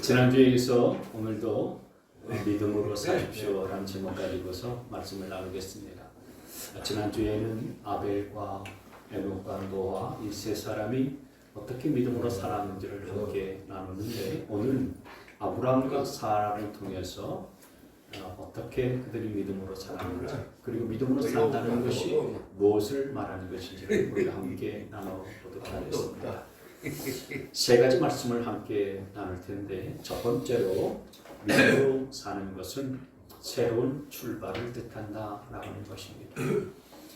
지난주에서 오늘도 믿음으로 사십시오라는 제목 가지고서 말씀을 나누겠습니다. 지난주에는 아벨과 에녹과 노아 이 세 사람이 어떻게 믿음으로 살았는지를 함께 나누는데, 오늘은 아브라함과 사라를 통해서 어떻게 그들이 믿음으로 살았는지, 그리고 믿음으로 산다는 것이 무엇을 말하는 것인지를 우리가 함께 나눠보도록 하겠습니다. 세 가지 말씀을 함께 나눌 텐데, 첫 번째로 믿음으로 사는 것은 새로운 출발을 뜻한다라고 하는 것입니다.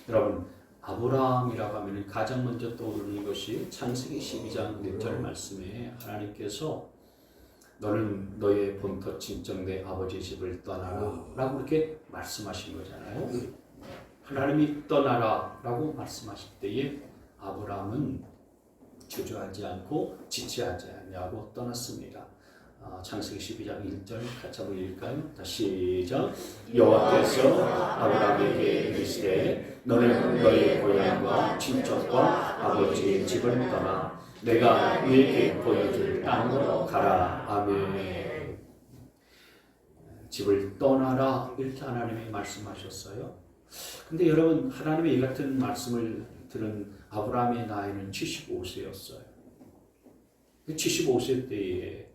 여러분, 아브라함이라고 하면 가장 먼저 떠오르는 것이 창세기 12장 6절 말씀에 하나님께서 너는 너의 본토 친정 내 아버지 집을 떠나라 라고 이렇게 말씀하신 거잖아요. 하나님이 떠나라 라고 말씀하실 때에 아브라함은 주저하지 않고 지체하지 않냐고 떠났습니다. 창세기 12장 1절 같이 한번 읽을까요? 다시 시작. 여호와께서 아브라함에게 이르시되 너는 너의 고향과 친척과 아버지의 집을 떠나 내가 너에게 보여줄 땅으로 가라. 아멘. 집을 떠나라 이렇게 하나님이 말씀하셨어요. 근데 여러분, 하나님의 이 같은 말씀을 들은 아브라함의 나이는 75세였어요. 75세 때에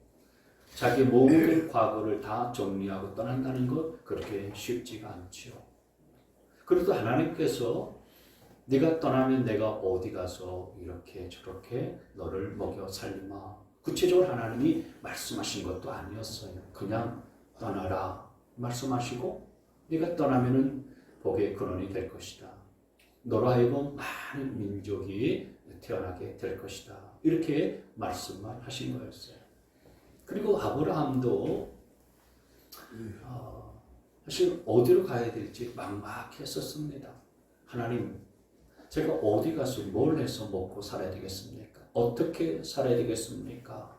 자기 모든 과거를 다 정리하고 떠난다는 것, 그렇게 쉽지가 않죠. 그래도 하나님께서 네가 떠나면 내가 어디 가서 이렇게 저렇게 너를 먹여 살리마, 구체적으로 하나님이 말씀하신 것도 아니었어요. 그냥 떠나라 말씀하시고, 네가 떠나면은 복의 근원이 될 것이다. 너로 하여금 많은 민족이 태어나게 될 것이다. 이렇게 말씀만 하신 거였어요. 그리고 아브라함도 사실 어디로 가야 될지 막막했었습니다. 하나님, 제가 어디 가서 뭘 해서 먹고 살아야 되겠습니까? 어떻게 살아야 되겠습니까?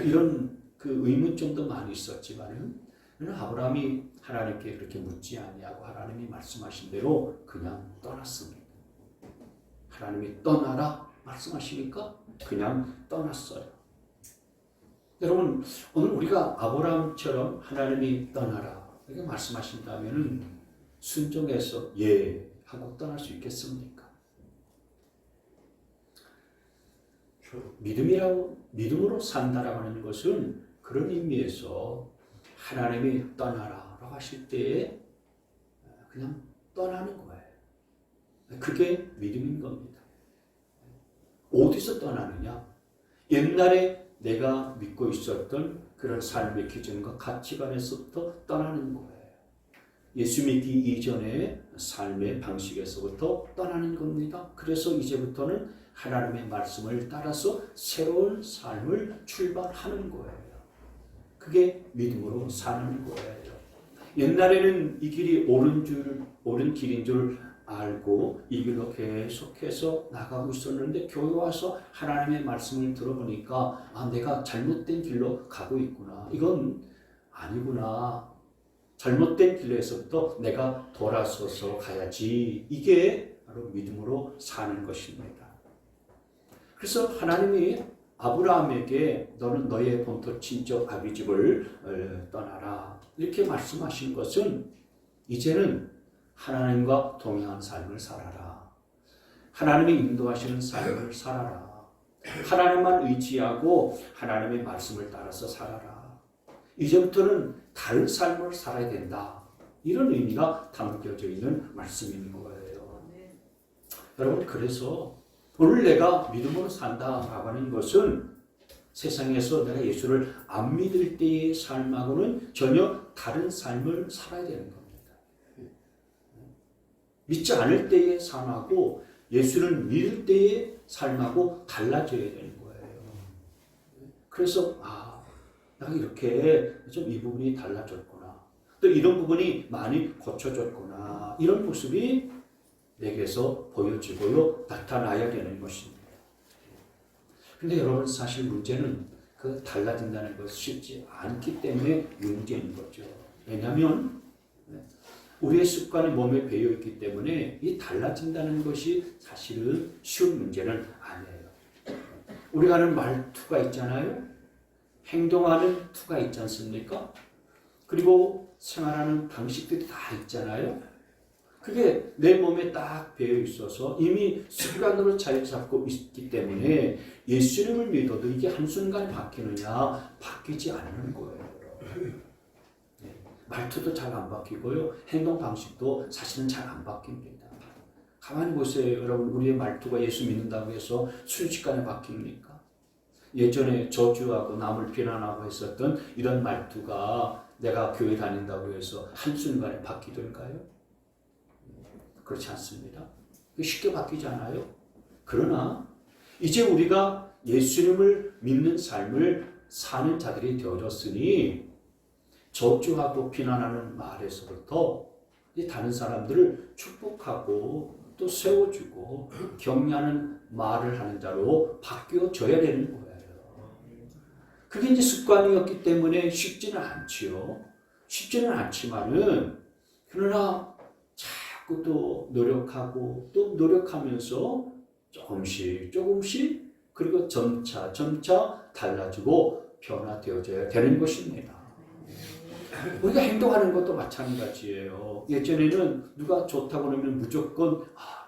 이런 그 의문점도 많이 있었지만은 아브라함이 하나님께 그렇게 묻지 아니하고 하나님이 말씀하신 대로 그냥 떠났습니다. 하나님이 떠나라 말씀하시니까 그냥 떠났어요. 여러분, 오늘 우리가 아브라함처럼 하나님이 떠나라 이렇게 말씀하신다면 순종해서 예 하고 떠날 수 있겠습니까? 믿음으로 산다라고 하는 것은 그런 의미에서 하나님이 떠나라라고 하실 때에 그냥 떠나는 거예요. 그게 믿음인 겁니다. 어디서 떠나느냐? 옛날에 내가 믿고 있었던 그런 삶의 기준과 가치관에서부터 떠나는 거예요. 예수 믿기 이전의 삶의 방식에서부터 떠나는 겁니다. 그래서 이제부터는 하나님의 말씀을 따라서 새로운 삶을 출발하는 거예요. 그게 믿음으로 사는 거예요. 옛날에는 이 길이 옳은 길인 줄 알고 이 길로 계속해서 나가고 있었는데, 교회 와서 하나님의 말씀을 들어보니까 내가 잘못된 길로 가고 있구나. 이건 아니구나. 잘못된 길에서부터 내가 돌아서서 가야지. 이게 바로 믿음으로 사는 것입니다. 그래서 하나님이 아브라함에게 너는 너의 본토 친척 아비 집을 떠나라 이렇게 말씀하신 것은, 이제는 하나님과 동행한 삶을 살아라. 하나님이 인도하시는 삶을 살아라. 하나님만 의지하고 하나님의 말씀을 따라서 살아라. 이제부터는 다른 삶을 살아야 된다. 이런 의미가 담겨져 있는 말씀인 거예요. 여러분, 그래서 오늘 내가 믿음으로 산다라고 하는 것은 세상에서 내가 예수를 안 믿을 때의 삶하고는 전혀 다른 삶을 살아야 되는 겁니다. 믿지 않을 때의 삶하고 예수를 믿을 때의 삶하고 달라져야 되는 거예요. 그래서 내가 이렇게 좀 이 부분이 달라졌구나. 또 이런 부분이 많이 고쳐졌구나. 이런 모습이 내게서 보여지고요, 나타나야 되는 것입니다. 근데 여러분, 사실 문제는 그 달라진다는 것이 쉽지 않기 때문에 문제인 거죠. 왜냐하면 우리의 습관이 몸에 배어있기 때문에 이 달라진다는 것이 사실은 쉬운 문제는 아니에요. 우리가 하는 말투가 있잖아요. 행동하는 투가 있지 않습니까? 그리고 생활하는 방식들이 다 있잖아요. 그게 내 몸에 딱 배어 있어서 이미 습관으로 자리 잡고 있기 때문에 예수님을 믿어도 이게 한순간에 바뀌느냐? 바뀌지 않는 거예요. 말투도 잘 안 바뀌고요. 행동 방식도 사실은 잘 안 바뀝니다. 가만히 보세요. 여러분, 우리의 말투가 예수 믿는다고 해서 순식간에 바뀝니까? 예전에 저주하고 남을 비난하고 했었던 이런 말투가 내가 교회 다닌다고 해서 한순간에 바뀌던가요? 그렇지 않습니다. 쉽게 바뀌지 않아요. 그러나 이제 우리가 예수님을 믿는 삶을 사는 자들이 되어졌으니 저주하고 비난하는 말에서부터 다른 사람들을 축복하고 또 세워주고 격려하는 말을 하는 자로 바뀌어져야 되는 거예요. 그게 이제 습관이었기 때문에 쉽지는 않지요. 쉽지는 않지만은 그러나 자꾸 또 노력하고 또 노력하면서 조금씩 그리고 점차 달라지고 변화되어져야 되는 것입니다. 우리가 행동하는 것도 마찬가지예요. 예전에는 누가 좋다고 그러면 무조건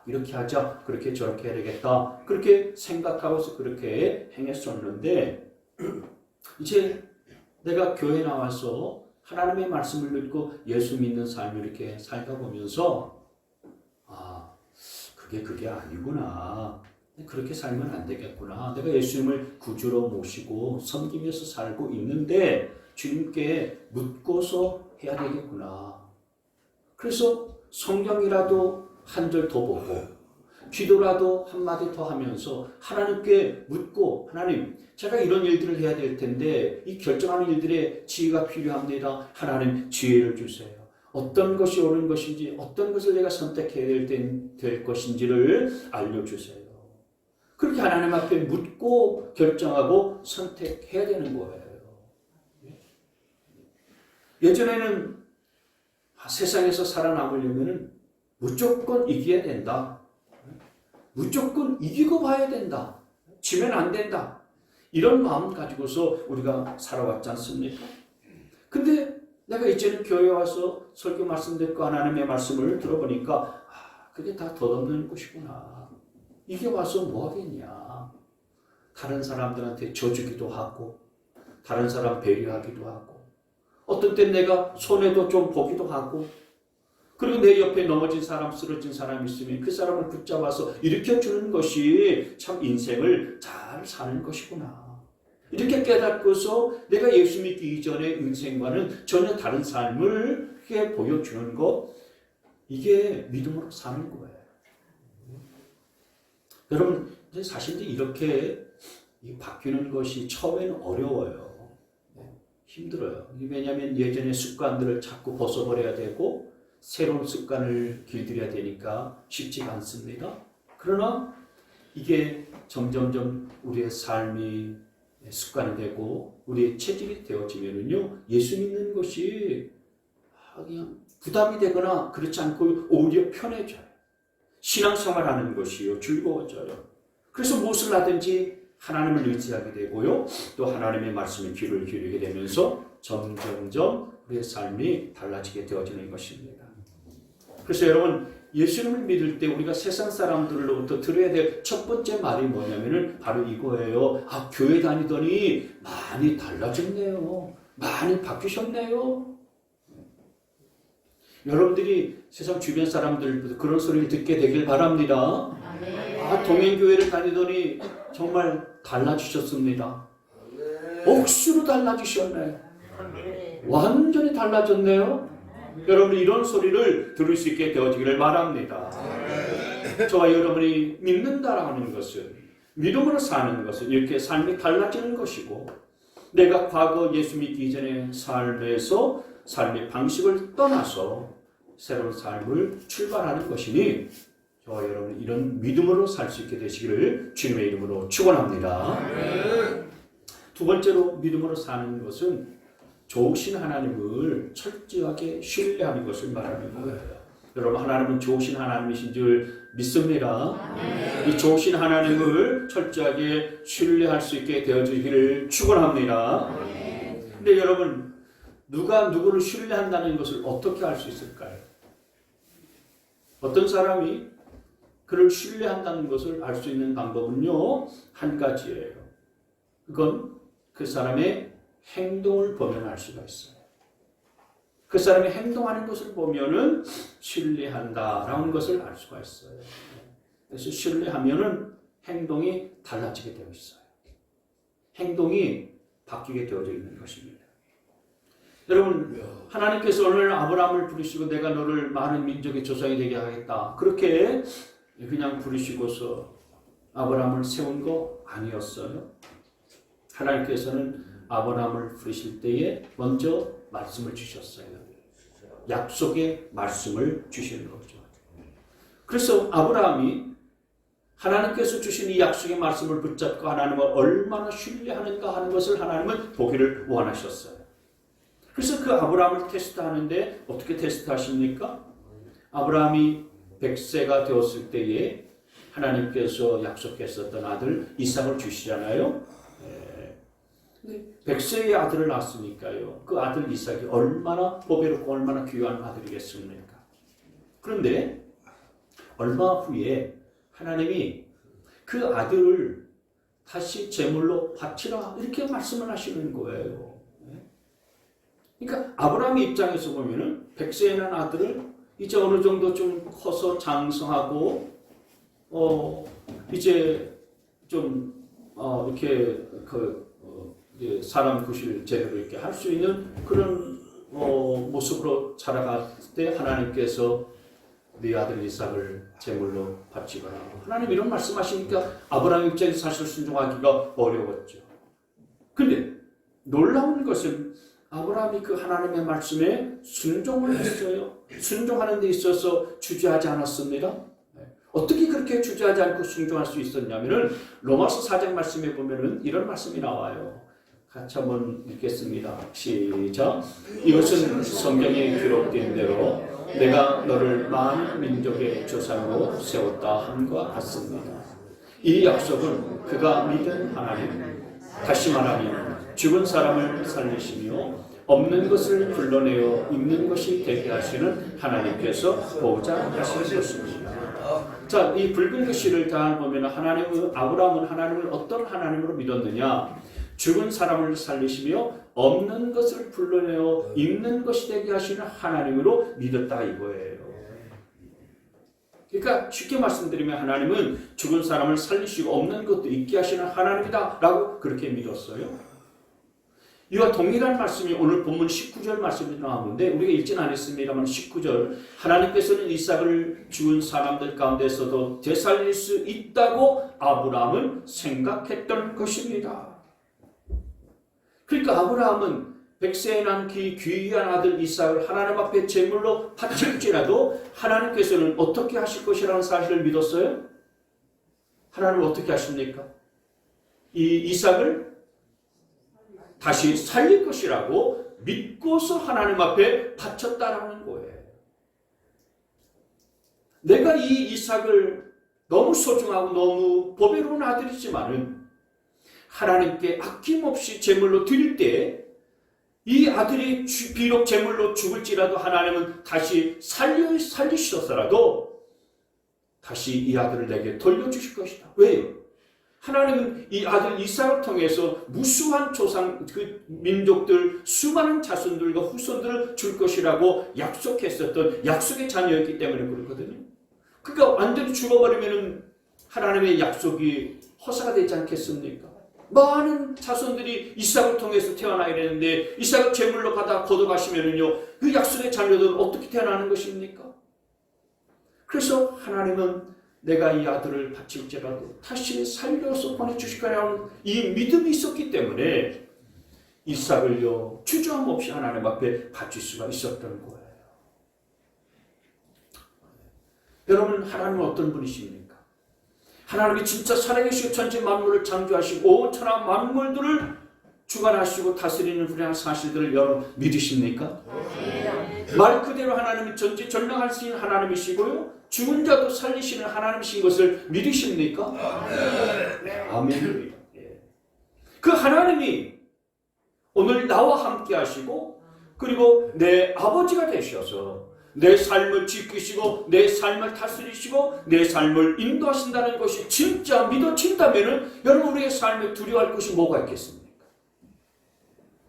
이렇게 하자, 그렇게 저렇게 해야 되겠다, 그렇게 생각하고서 그렇게 행했었는데 이제 내가 교회 나와서 하나님의 말씀을 듣고 예수 믿는 삶을 이렇게 살다 보면서 그게 아니구나. 그렇게 살면 안 되겠구나. 내가 예수님을 구주로 모시고 섬기면서 살고 있는데 주님께 묻고서 해야 되겠구나. 그래서 성경이라도 한 절 더 보고 기도라도 한마디 더 하면서 하나님께 묻고, 하나님, 제가 이런 일들을 해야 될 텐데 이 결정하는 일들에 지혜가 필요합니다. 하나님, 지혜를 주세요. 어떤 것이 옳은 것인지, 어떤 것을 내가 선택해야 될 것인지를 알려주세요. 그렇게 하나님 앞에 묻고 결정하고 선택해야 되는 거예요. 예전에는 세상에서 살아남으려면 무조건 이겨야 된다. 무조건 이기고 봐야 된다. 지면 안 된다. 이런 마음 가지고서 우리가 살아왔지 않습니까? 근데 내가 이제는 교회에 와서 설교 말씀 듣고 하나님의 말씀을 들어보니까 그게 다 덧없는 것이구나. 이게 와서 뭐 하겠냐. 다른 사람들한테 져주기도 하고 다른 사람 배려하기도 하고 어떤 때 내가 손해도 좀 보기도 하고 그리고 내 옆에 넘어진 사람, 쓰러진 사람 있으면 그 사람을 붙잡아서 일으켜주는 것이 참 인생을 잘 사는 것이구나. 이렇게 깨닫고서 내가 예수 믿기 이전의 인생과는 전혀 다른 삶을 보여주는 것, 이게 믿음으로 사는 거예요. 여러분, 사실 이렇게 바뀌는 것이 처음에는 어려워요. 힘들어요. 왜냐하면 예전의 습관들을 자꾸 벗어버려야 되고 새로운 습관을 길들여야 되니까 쉽지가 않습니다. 그러나 이게 점점점 우리의 삶이 습관이 되고 우리의 체질이 되어지면은요, 예수 믿는 것이 그냥 부담이 되거나 그렇지 않고 오히려 편해져요. 신앙생활하는 것이요, 즐거워져요. 그래서 무엇을 하든지 하나님을 의지하게 되고요, 또 하나님의 말씀에 귀를 기울이게 되면서 점점점 우리의 삶이 달라지게 되어지는 것입니다. 그래서 여러분, 예수님을 믿을 때 우리가 세상 사람들로부터 들어야 될 첫 번째 말이 뭐냐면은 바로 이거예요. 교회 다니더니 많이 달라졌네요. 많이 바뀌셨네요. 여러분들이 세상 주변 사람들부터 그런 소리를 듣게 되길 바랍니다. 동행교회를 다니더니 정말 달라지셨습니다. 억수로 달라지셨네요. 완전히 달라졌네요. 여러분, 이런 소리를 들을 수 있게 되어지기를 바랍니다. 저와 여러분이 믿는다라는 것은, 믿음으로 사는 것은 이렇게 삶이 달라지는 것이고, 내가 과거 예수 믿기 이전의 삶에서 삶의 방식을 떠나서 새로운 삶을 출발하는 것이니 저와 여러분 이런 믿음으로 살 수 있게 되시기를 주님의 이름으로 축원합니다. 두 번째로 믿음으로 사는 것은 좋으신 하나님을 철저하게 신뢰하는 것을 말하는 거예요. 여러분, 하나님은 좋으신 하나님이신 줄 믿습니다. 이 좋으신 하나님을 철저하게 신뢰할 수 있게 되어주기를 축원합니다. 근데 여러분, 누가 누구를 신뢰한다는 것을 어떻게 알 수 있을까요? 어떤 사람이 그를 신뢰한다는 것을 알 수 있는 방법은요, 한 가지예요. 그건 그 사람의 행동을 보면 알 수가 있어요. 그 사람이 행동하는 것을 보면은 신뢰한다라는 것을 알 수가 있어요. 그래서 신뢰하면은 행동이 달라지게 되어 있어요. 행동이 바뀌게 되어져 있는 것입니다. 여러분, 하나님께서 오늘 아브라함을 부르시고 내가 너를 많은 민족의 조상이 되게 하겠다, 그렇게 그냥 부르시고서 아브라함을 세운 거 아니었어요. 하나님께서는 아브라함을 부르실 때에 먼저 말씀을 주셨어요. 약속의 말씀을 주시는 거죠. 그래서 아브라함이 하나님께서 주신 이 약속의 말씀을 붙잡고 하나님을 얼마나 신뢰하는가 하는 것을 하나님은 보기를 원하셨어요. 그래서 그 아브라함을 테스트하는데 어떻게 테스트하십니까? 아브라함이 100세가 되었을 때에 하나님께서 약속했었던 아들 이삭을 주시잖아요. 100세의 아들을 낳았으니까요. 그 아들 이삭이 얼마나 보배롭고 얼마나 귀한 아들이겠습니까? 그런데 얼마 후에 하나님이 그 아들을 다시 제물로 바치라, 이렇게 말씀을 하시는 거예요. 그러니까 아브라함의 입장에서 보면은 100세에 난 아들을 이제 어느 정도 좀 커서 장성하고 이제 좀 이렇게 이제 사람 구실 제대로 이렇게 할 수 있는 그런 모습으로 자라갈 때 하나님께서 네 아들 이삭을 제물로 바치거라. 하나님 이런 말씀하시니까 아브라함 입장에서 사실 순종하기가 어려웠죠. 근데 놀라운 것은 아브라함이 그 하나님의 말씀에 순종을 했어요. 순종하는 데 있어서 주저하지 않았습니다. 어떻게 그렇게 주저하지 않고 순종할 수 있었냐면은 로마서 4장 말씀에 보면은 이런 말씀이 나와요. 같이 한번 읽겠습니다. 시작. 이것은 성경에 기록된 대로 내가 너를 많은 민족의 조상으로 세웠다 함과 같습니다. 이 약속은 그가 믿은 하나님, 다시 말하면 죽은 사람을 살리시며 없는 것을 불러내어 있는 것이 되게 하시는 하나님께서 보호자 하시는 것입니다. 자, 이 붉은 글씨를 다 보면 아브라함은 하나님을 어떤 하나님으로 믿었느냐? 죽은 사람을 살리시며 없는 것을 불러내어 있는 것이 되게 하시는 하나님으로 믿었다 이거예요. 그러니까 쉽게 말씀드리면 하나님은 죽은 사람을 살리시고 없는 것도 있게 하시는 하나님이다 라고 그렇게 믿었어요. 이와 동일한 말씀이 오늘 본문 19절 말씀이 나오는데 우리가 읽진 않았습니다만 19절, 하나님께서는 이삭을 죽은 사람들 가운데서도 되살릴 수 있다고 아브라함은 생각했던 것입니다. 그러니까 아브라함은 100세에 난 귀한 아들 이삭을 하나님 앞에 제물로 바칠지라도 하나님께서는 어떻게 하실 것이라는 사실을 믿었어요. 하나님은 어떻게 하십니까? 이 이삭을 다시 살릴 것이라고 믿고서 하나님 앞에 바쳤다라는 거예요. 내가 이 이삭을 너무 소중하고 너무 보배로운 아들이지만은 하나님께 아낌없이 제물로 드릴 때 이 아들이 비록 제물로 죽을지라도 하나님은 다시 살리셔서라도 다시 이 아들을 내게 돌려주실 것이다. 왜요? 하나님은 이 아들 이삭을 통해서 무수한 조상, 그 민족들, 수많은 자손들과 후손들을 줄 것이라고 약속했었던 약속의 자녀였기 때문에 그렇거든요. 그러니까 완전히 죽어버리면 하나님의 약속이 허사가 되지 않겠습니까? 많은 자손들이 이삭을 통해서 태어나야 되는데 이삭을 제물로 받아 걷어가시면은요, 그 약속의 자녀들은 어떻게 태어나는 것입니까? 그래서 하나님은 내가 이 아들을 바칠지라도 다시 살려서 보내주실 거라는 이 믿음이 있었기 때문에 이삭을요 주저함 없이 하나님 앞에 바칠 수가 있었던 거예요. 여러분, 하나님은 어떤 분이십니까? 하나님이 진짜 살아계시고 천지 만물을 창조하시고 온 천하 만물들을 주관하시고 다스리는 분이라는 사실들을 여러분 믿으십니까? 말 그대로 하나님이 전지 전능하신 하나님이시고요, 죽은 자도 살리시는 하나님이신 것을 믿으십니까? 아멘. 그 하나님이 오늘 나와 함께 하시고 그리고 내 아버지가 되셔서 내 삶을 지키시고 내 삶을 다스리시고 내 삶을 인도하신다는 것이 진짜 믿어진다면 여러분 우리의 삶에 두려워할 것이 뭐가 있겠습니까?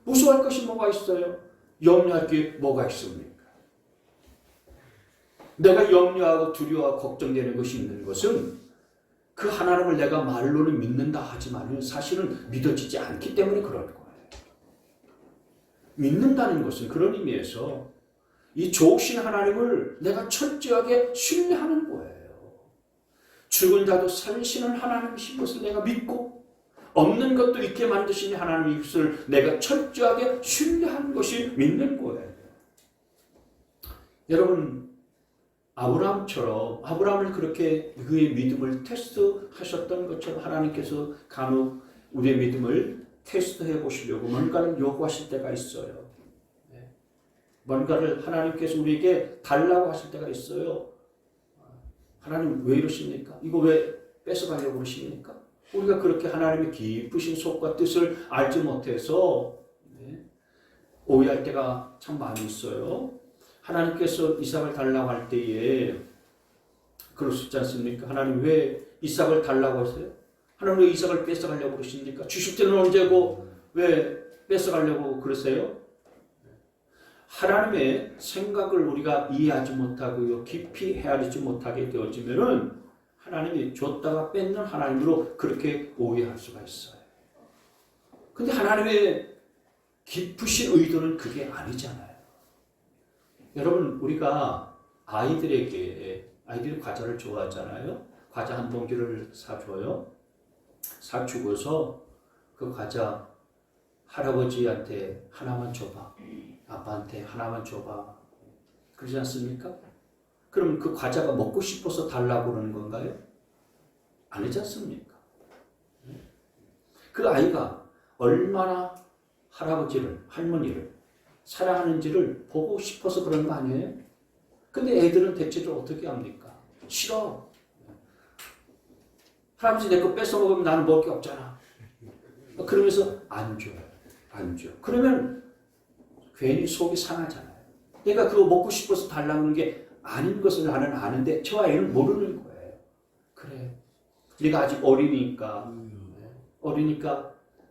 무서워할 것이 뭐가 있어요? 염려할 게 뭐가 있습니까? 내가 염려하고 두려워하고 걱정되는 것이 있는 것은 그 하나님을 내가 말로는 믿는다 하지만 사실은 믿어지지 않기 때문에 그럴 거예요. 믿는다는 것은 그런 의미에서 이 좋으신 하나님을 내가 철저하게 신뢰하는 거예요. 죽은 자도 살리시는 하나님이신 것을 내가 믿고 없는 것도 있게 만드시는 하나님의 것을 내가 철저하게 신뢰하는 것이 믿는 거예요. 여러분 아브라함처럼 아브라함을 그렇게 그의 믿음을 테스트하셨던 것처럼 하나님께서 간혹 우리의 믿음을 테스트해 보시려고 뭔가를 요구하실 때가 있어요. 뭔가를 하나님께서 우리에게 달라고 하실 때가 있어요. 하나님 왜 이러십니까? 이거 왜 뺏어가려고 그러십니까? 우리가 그렇게 하나님의 깊으신 속과 뜻을 알지 못해서 오해할 때가 참 많이 있어요. 하나님께서 이삭을 달라고 할 때에 그럴 수 있지 않습니까? 하나님 왜 이삭을 달라고 하세요? 하나님 왜 이삭을 뺏어가려고 그러십니까? 주실 때는 언제고 왜 뺏어가려고 그러세요? 하나님의 생각을 우리가 이해하지 못하고 깊이 헤아리지 못하게 되어지면은 하나님이 줬다가 뺏는 하나님으로 그렇게 오해할 수가 있어요. 근데 하나님의 깊으신 의도는 그게 아니잖아요. 여러분 우리가 아이들이 과자를 좋아하잖아요. 과자 한 봉지를 사줘요. 사주고서 그 과자 할아버지한테 하나만 줘봐. 아빠한테 하나만 줘봐. 그러지 않습니까? 그럼 그 과자가 먹고 싶어서 달라고 그러는 건가요? 아니지 않습니까? 그 아이가 얼마나 할아버지를, 할머니를 사랑하는지를 보고 싶어서 그런 거 아니에요? 근데 애들은 대체적으로 어떻게 합니까? 싫어. 할아버지 내 거 뺏어 먹으면 나는 먹을 게 없잖아. 그러면서 안 줘요. 안 줘. 그러면 괜히 속이 상하잖아요. 내가 그거 먹고 싶어서 달라는 게 아닌 것을 나는 아는데 저 아이는 모르는 거예요. 그래. 네가 아직 어리니까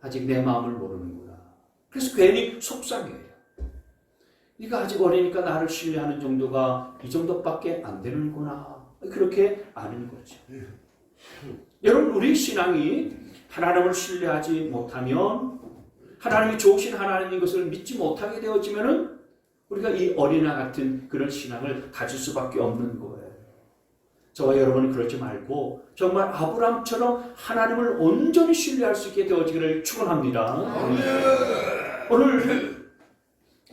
아직 내 마음을 모르는구나. 그래서 괜히 속상해요. 네가 아직 어리니까 나를 신뢰하는 정도가 이 정도밖에 안 되는구나. 그렇게 아는 거죠. 여러분 우리 신앙이 하나님을 신뢰하지 못하면 하나님이 좋으신 하나님인 것을 믿지 못하게 되어지면은 우리가 이 어린아 같은 그런 신앙을 가질 수밖에 없는 거예요. 저와 여러분은 그러지 말고 정말 아브라함처럼 하나님을 온전히 신뢰할 수 있게 되어지기를 축원합니다. 오늘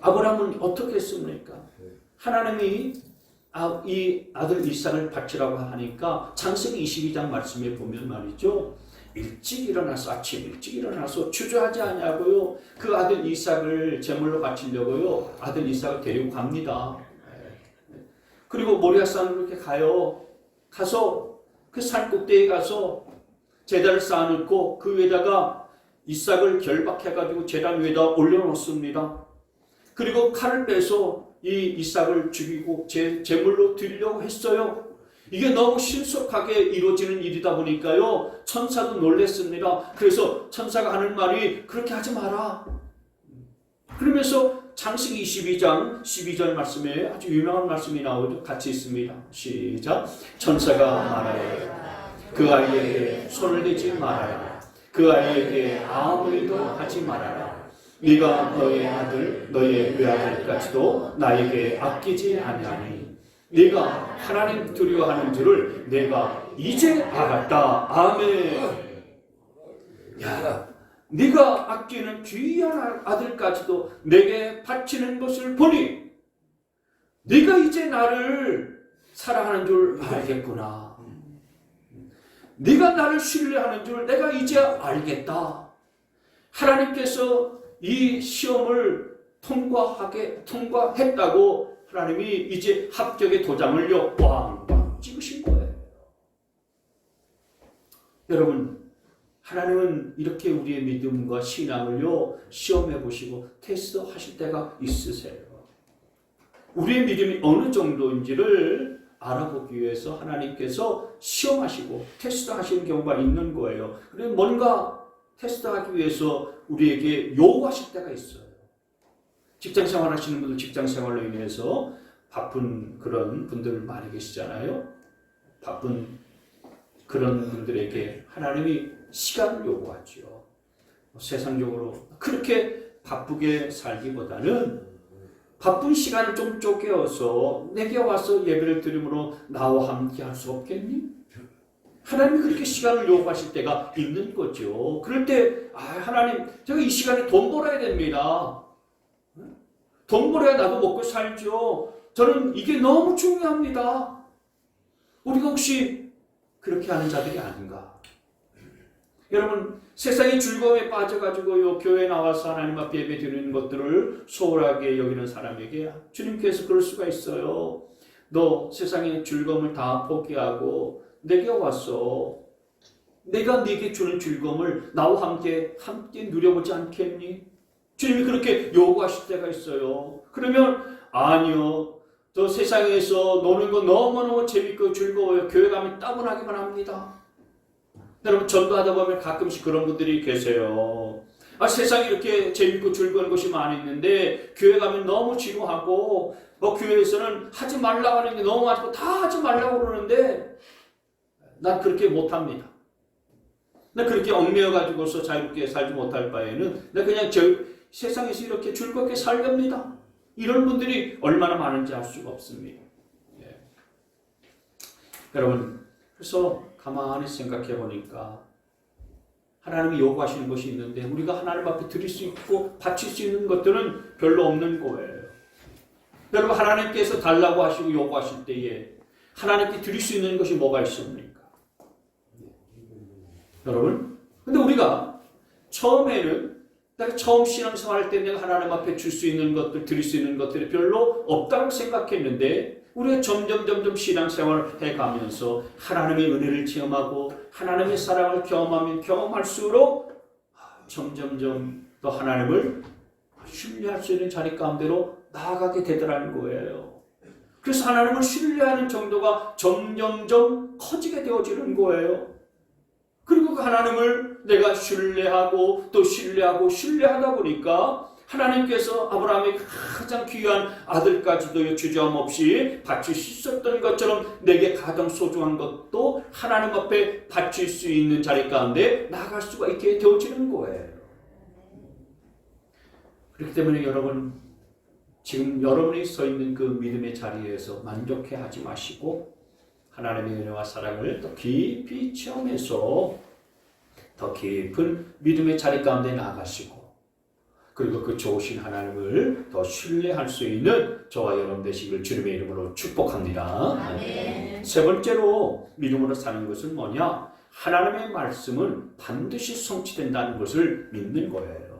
아브라함은 어떻게 했습니까? 하나님이 이 아들 이삭을 바치라고 하니까 창세기 22장 말씀에 보면 말이죠. 일찍 일어나서 아침 일찍 일어나서 주저하지 않냐고요. 그 아들 이삭을 제물로 바치려고요. 아들 이삭을 데리고 갑니다. 그리고 모리아산으로 이렇게 가서 그 산 꼭대기에 가서 제단을 쌓아놓고 그 위에다가 이삭을 결박해가지고 제단 위에다 올려놓습니다. 그리고 칼을 빼서 이 이삭을 죽이고 제물로 드리려고 했어요. 이게 너무 신속하게 이루어지는 일이다 보니까요. 천사도 놀랐습니다. 그래서 천사가 하는 말이 그렇게 하지 마라. 그러면서 창세기 22장 12절 말씀에 아주 유명한 말씀이 나오죠. 같이 있습니다. 시작. 천사가 말하여 그 아이에게 손을 대지 말아라. 그 아이에게 아무 일도 하지 말아라. 네가 너의 아들 너의 외아들까지도 나에게 아끼지 아니하니 네가 하나님 두려워하는 줄을 내가 이제 알았다. 아멘. 야, 네가 아끼는 귀한 아들까지도 내게 바치는 것을 보니 네가 이제 나를 사랑하는 줄 알겠구나. 네가 나를 신뢰하는 줄 내가 이제 알겠다. 하나님께서 이 시험을 통과했다고 하나님이 이제 합격의 도장을요, 찍으신 거예요. 여러분, 하나님은 이렇게 우리의 믿음과 신앙을요 시험해 보시고 테스트하실 때가 있으세요. 우리의 믿음이 어느 정도인지를 알아보기 위해서 하나님께서 시험하시고 테스트하시는 경우가 있는 거예요. 그래서 뭔가 테스트하기 위해서 우리에게 요구하실 때가 있어요. 직장생활 하시는 분들 직장생활로 인해서 바쁜 그런 분들 많이 계시잖아요. 바쁜 그런 분들에게 하나님이 시간을 요구하죠. 세상적으로 그렇게 바쁘게 살기보다는 바쁜 시간을 좀 쪼개어서 내게 와서 예배를 드림으로 나와 함께 할 수 없겠니? 하나님이 그렇게 시간을 요구하실 때가 있는 거죠. 그럴 때 하나님, 제가 이 시간에 돈 벌어야 됩니다. 돈 벌어야 나도 먹고 살죠. 저는 이게 너무 중요합니다. 우리가 혹시 그렇게 하는 자들이 아닌가? 여러분, 세상의 즐거움에 빠져가지고요 교회에 나와서 하나님 앞에 예배 드리는 것들을 소홀하게 여기는 사람에게 주님께서 그럴 수가 있어요. 너 세상의 즐거움을 다 포기하고 내게 와서 내가 네게 주는 즐거움을 나와 함께 누려보지 않겠니? 주님이 그렇게 요구하실 때가 있어요. 그러면 아니요, 저 세상에서 노는 거 너무너무 재밌고 즐거워요. 교회 가면 따분하기만 합니다. 여러분, 전도하다 보면 가끔씩 그런 분들이 계세요. 세상에 이렇게 재밌고 즐거운 것이 많이 있는데 교회 가면 너무 지루하고 교회에서는 하지 말라고 하는 게 너무 많고 다 하지 말라고 그러는데 난 그렇게 못합니다. 난 그렇게 얽매여가지고서 자유롭게 살지 못할 바에는 난 그냥 세상에서 이렇게 즐겁게 살렵니다. 이런 분들이 얼마나 많은지 알 수가 없습니다. 예. 여러분, 그래서 가만히 생각해 보니까 하나님이 요구하시는 것이 있는데 우리가 하나님 앞에 드릴 수 있고 바칠 수 있는 것들은 별로 없는 거예요. 여러분, 하나님께서 달라고 하시고 요구하실 때에 하나님께 드릴 수 있는 것이 뭐가 있습니까? 여러분, 근데 우리가 처음에는 내가 처음 신앙생활 때 내가 하나님 앞에 줄 수 있는 것들, 드릴 수 있는 것들이 별로 없다고 생각했는데 우리가 점점 신앙생활을 해가면서 하나님의 은혜를 체험하고 하나님의 사랑을 경험할수록 점점 더 하나님을 신뢰할 수 있는 자리 가운데로 나아가게 되더라는 거예요. 그래서 하나님을 신뢰하는 정도가 점점 커지게 되어지는 거예요. 그리고 그 하나님을 내가 신뢰하고 또 신뢰하다 보니까 하나님께서 아브라함의 가장 귀한 아들까지도 주저함 없이 바칠 수 있었던 것처럼 내게 가장 소중한 것도 하나님 앞에 바칠 수 있는 자리 가운데 나아갈 수가 있게 되어지는 거예요. 그렇기 때문에 여러분, 지금 여러분이 서 있는 그 믿음의 자리에서 만족해하지 마시고 하나님의 은혜와 사랑을 더 깊이 체험해서 더 깊은 믿음의 자리 가운데 나아가시고 그리고 그 좋으신 하나님을 더 신뢰할 수 있는 저와 여러분 되시길 주님의 이름으로 축복합니다. 아멘. 세 번째로 믿음으로 사는 것은 뭐냐? 하나님의 말씀은 반드시 성취된다는 것을 믿는 거예요.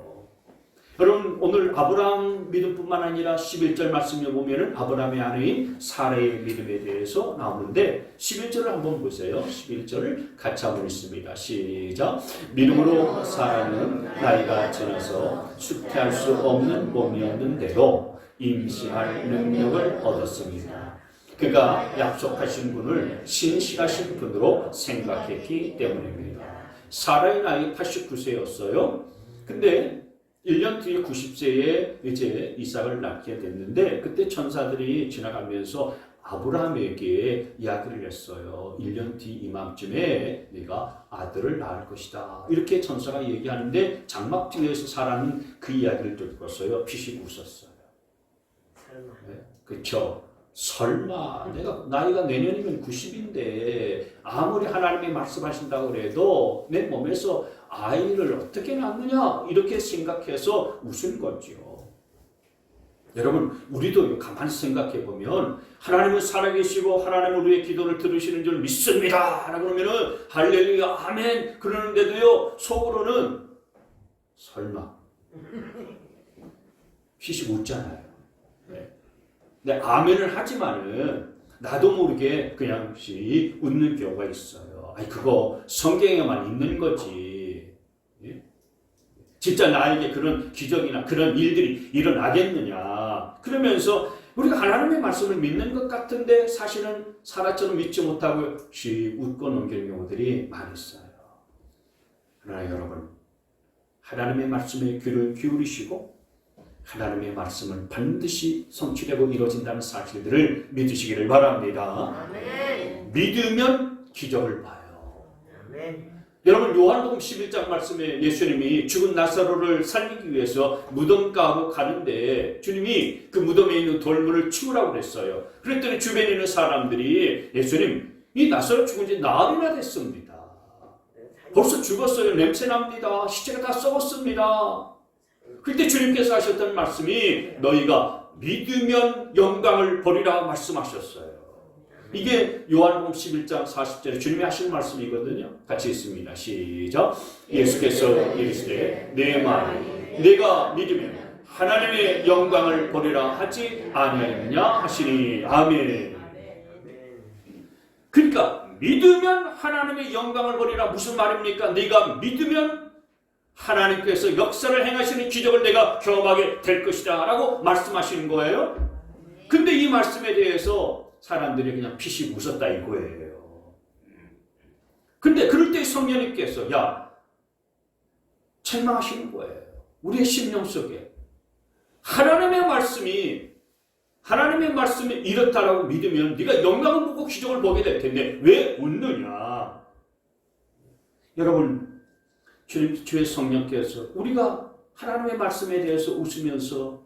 여러분, 오늘 아브라함 믿음뿐만 아니라 11절 말씀에 보면은 아브라함의 아내인 사라의 믿음에 대해서 나오는데 11절을 한번 보세요. 11절을 같이 한번 읽습니다. 시작. 믿음으로 사라는 나이가 지나서 수태할 수 없는 몸이었는데도 임신할 능력을 얻었습니다. 그가 약속하신 분을 신실하신 분으로 생각했기 때문입니다. 사라의 나이 89세였어요. 근데 1년 뒤에 90세에 이제 이삭을 낳게 됐는데 그때 천사들이 지나가면서 아브라함에게 이야기를 했어요. 1년 뒤 이맘쯤에 네가 아들을 낳을 것이다. 이렇게 천사가 얘기하는데 장막 뒤에서 사라는 그 이야기를 듣고서요 피식 웃었어요. 네, 그렇죠. 설마 내가 나이가 내년이면 90인데 아무리 하나님이 말씀하신다고 그래도 내 몸에서 아이를 어떻게 낳느냐 이렇게 생각해서 웃은 거죠. 여러분, 우리도 가만히 생각해 보면 하나님은 살아계시고 하나님은 우리의 기도를 들으시는 줄 믿습니다 라고 그러면은 할렐루야 아멘 그러는데도요 속으로는 설마 피식 웃잖아요. 네. 아멘을 하지만은 나도 모르게 그냥 웃는 경우가 있어요. 아니 그거 성경에만 있는 거지. 예? 진짜 나에게 그런 기적이나 그런 일들이 일어나겠느냐. 그러면서 우리가 하나님의 말씀을 믿는 것 같은데 사실은 사라처럼 믿지 못하고 웃고 넘기는 경우들이 많이 있어요. 그러나 여러분, 하나님의 말씀에 귀를 기울이시고 하나님의 말씀은 반드시 성취되고 이루어진다는 사실들을 믿으시기를 바랍니다. 아멘. 믿으면 기적을 봐요. 아멘. 여러분, 요한복음 11장 말씀에 예수님이 죽은 나사로를 살리기 위해서 무덤가로 가는데 주님이 그 무덤에 있는 돌문을 치우라고 그랬어요. 그랬더니 주변에 있는 사람들이 예수님, 이 나사로 죽은 지 나흘이나 됐습니다. 벌써 죽었어요. 냄새납니다. 시체가 다 썩었습니다. 그때 주님께서 하셨던 말씀이 너희가 믿으면 영광을 버리라 말씀하셨어요. 이게 요한복음 11장 40절에 주님이 하신 말씀이거든요. 같이 읽습니다. 시작. 예수께서 이르시되 내 말이 내가 믿으면 하나님의 영광을 버리라 하지 아니하였느냐 하시니 아멘. 그러니까 믿으면 하나님의 영광을 버리라 무슨 말입니까? 네가 믿으면 하나님께서 역사를 행하시는 기적을 내가 경험하게 될 것이다 라고 말씀하시는 거예요. 근데 이 말씀에 대해서 사람들이 그냥 피식 웃었다 이거예요. 근데 그럴 때 성령님께서 책망하시는 거예요. 우리의 심령 속에 하나님의 말씀이 이렇다라고 믿으면 네가 영광을 보고 기적을 보게 될 텐데 왜 웃느냐. 여러분, 주의 성령께서 우리가 하나님의 말씀에 대해서 웃으면서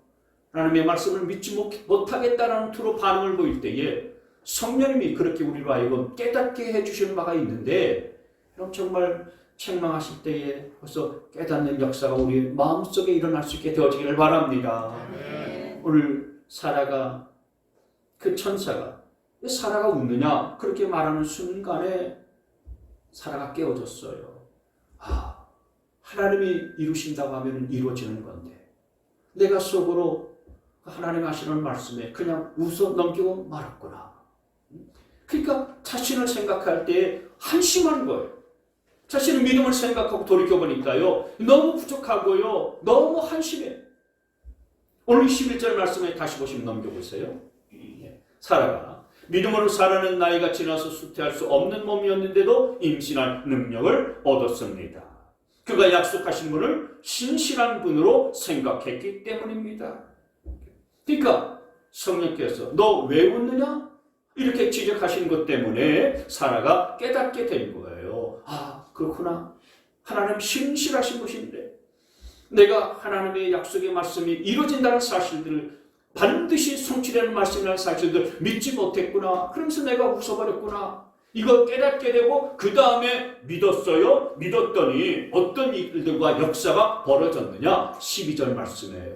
하나님의 말씀을 믿지 못하겠다라는 투로 반응을 보일 때에 성령님이 그렇게 우리로 하여금 깨닫게 해주시는 바가 있는데 그럼 정말 책망하실 때에 벌써 깨닫는 역사가 우리 마음속에 일어날 수 있게 되어지기를 바랍니다. 네. 오늘 사라가 그 천사가 왜 사라가 웃느냐 그렇게 말하는 순간에 사라가 깨어졌어요. 하나님이 이루신다고 하면 이루어지는 건데 내가 속으로 하나님 하시는 말씀에 그냥 웃어 넘기고 말았구나. 그러니까 자신을 생각할 때 한심한 거예요. 자신의 믿음을 생각하고 돌이켜보니까요 너무 부족하고요 너무 한심해. 오늘 11절 말씀에 다시 보시면 넘겨보세요. 사라가 믿음으로 살아는 나이가 지나서 수태할 수 없는 몸이었는데도 임신할 능력을 얻었습니다. 그가 약속하신 분을 신실한 분으로 생각했기 때문입니다. 그러니까 성령께서 너 왜 웃느냐? 이렇게 지적하신 것 때문에 사라가 깨닫게 된 거예요. 그렇구나. 하나님 신실하신 분인데 내가 하나님의 약속의 말씀이 이루어진다는 사실들을 반드시 성취되는 말씀이라는 사실들을 믿지 못했구나. 그러면서 내가 웃어버렸구나. 이걸 깨닫게 되고 그 다음에 믿었어요. 믿었더니 어떤 일들과 역사가 벌어졌느냐. 12절 말씀이에요.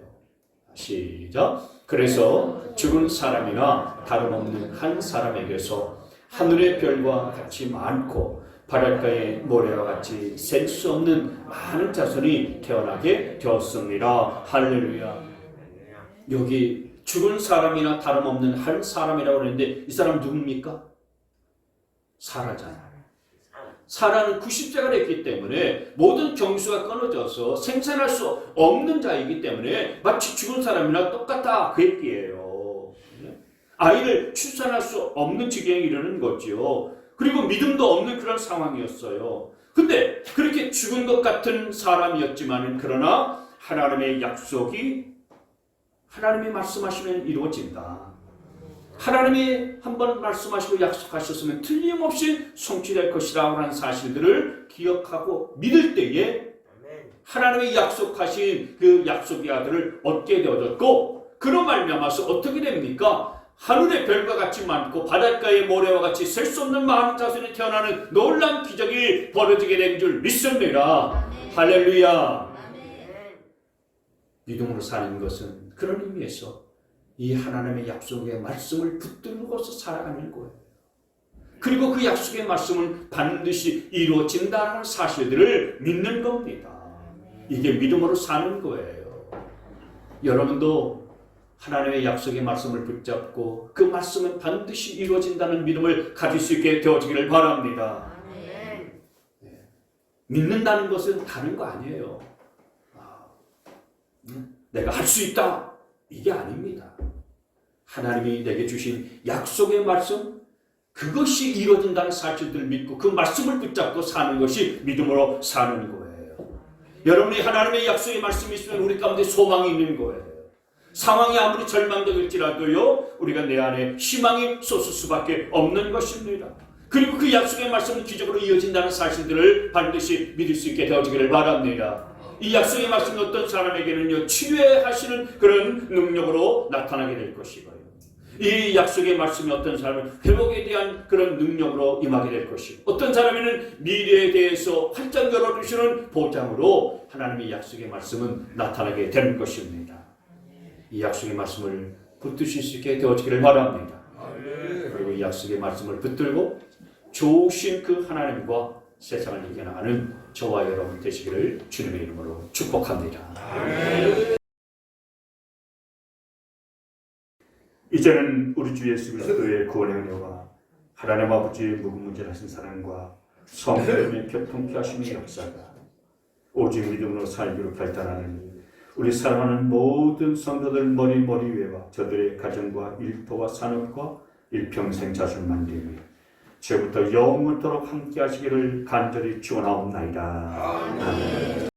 시작. 그래서 죽은 사람이나 다름없는 한 사람에게서 하늘의 별과 같이 많고 바닷가의 모래와 같이 셀 수 없는 많은 자손이 태어나게 되었습니다. 할렐루야. 여기 죽은 사람이나 다름없는 한 사람이라고 하는데 이 사람 누굽니까? 사라잖아요. 사라는 90세가 됐기 때문에 모든 경수가 끊어져서 생산할 수 없는 자이기 때문에 마치 죽은 사람이나 똑같다 그 얘기예요. 아이를 출산할 수 없는 지경에 이르는 거죠. 그리고 믿음도 없는 그런 상황이었어요. 근데 그렇게 죽은 것 같은 사람이었지만 그러나 하나님의 약속이 하나님이 말씀하시면 이루어진다. 하나님이 한번 말씀하시고 약속하셨으면 틀림없이 성취될 것이라고 하는 사실들을 기억하고 믿을 때에 하나님이 약속하신 그 약속의 아들을 얻게 되어졌고 그로 말미암아서 어떻게 됩니까? 하늘의 별과 같이 많고 바닷가의 모래와 같이 셀 수 없는 많은 자손이 태어나는 놀라운 기적이 벌어지게 된 줄 믿습니다. 아멘. 할렐루야. 아멘. 믿음으로 사는 것은 그런 의미에서 이 하나님의 약속의 말씀을 붙들고서 살아가는 거예요. 그리고 그 약속의 말씀은 반드시 이루어진다는 사실들을 믿는 겁니다. 이게 믿음으로 사는 거예요. 여러분도 하나님의 약속의 말씀을 붙잡고 그 말씀은 반드시 이루어진다는 믿음을 가질 수 있게 되어지기를 바랍니다. 믿는다는 것은 다른 거 아니에요. 내가 할 수 있다, 이게 아닙니다. 하나님이 내게 주신 약속의 말씀, 그것이 이루어진다는 사실들을 믿고 그 말씀을 붙잡고 사는 것이 믿음으로 사는 거예요. 여러분이 하나님의 약속의 말씀이 있으면 우리 가운데 소망이 있는 거예요. 상황이 아무리 절망적일지라도요, 우리가 내 안에 희망이 솟을 수밖에 없는 것입니다. 그리고 그 약속의 말씀은 기적으로 이어진다는 사실들을 반드시 믿을 수 있게 되어지기를 바랍니다. 이 약속의 말씀은 어떤 사람에게는요, 치유하시는 그런 능력으로 나타나게 될 것이고요. 이 약속의 말씀이 어떤 사람은 회복에 대한 그런 능력으로 임하게 될 것이고, 어떤 사람에는 미래에 대해서 활짝 열어주시는 보장으로 하나님의 약속의 말씀은 나타나게 되는 것입니다. 이 약속의 말씀을 붙드실 수 있게 되어지기를 바랍니다. 그리고 이 약속의 말씀을 붙들고 좋으신 그 하나님과 세상을 이겨나가는 저와 여러분 되시기를 주님의 이름으로 축복합니다. 이제는 우리 주 예수 그리스도의 구원의 은혜와 하나님 아버지의 무궁무진하신 사랑과 성령의 교통케 하시는 역사가 오직 믿음으로 살기로 결단하는 우리 사랑하는 모든 성도들 머리 위에와 저들의 가정과 일터와 산업과 일평생 자손 만들며 지금부터 영원토록 함께 하시기를 간절히 축원하옵나이다. 아멘.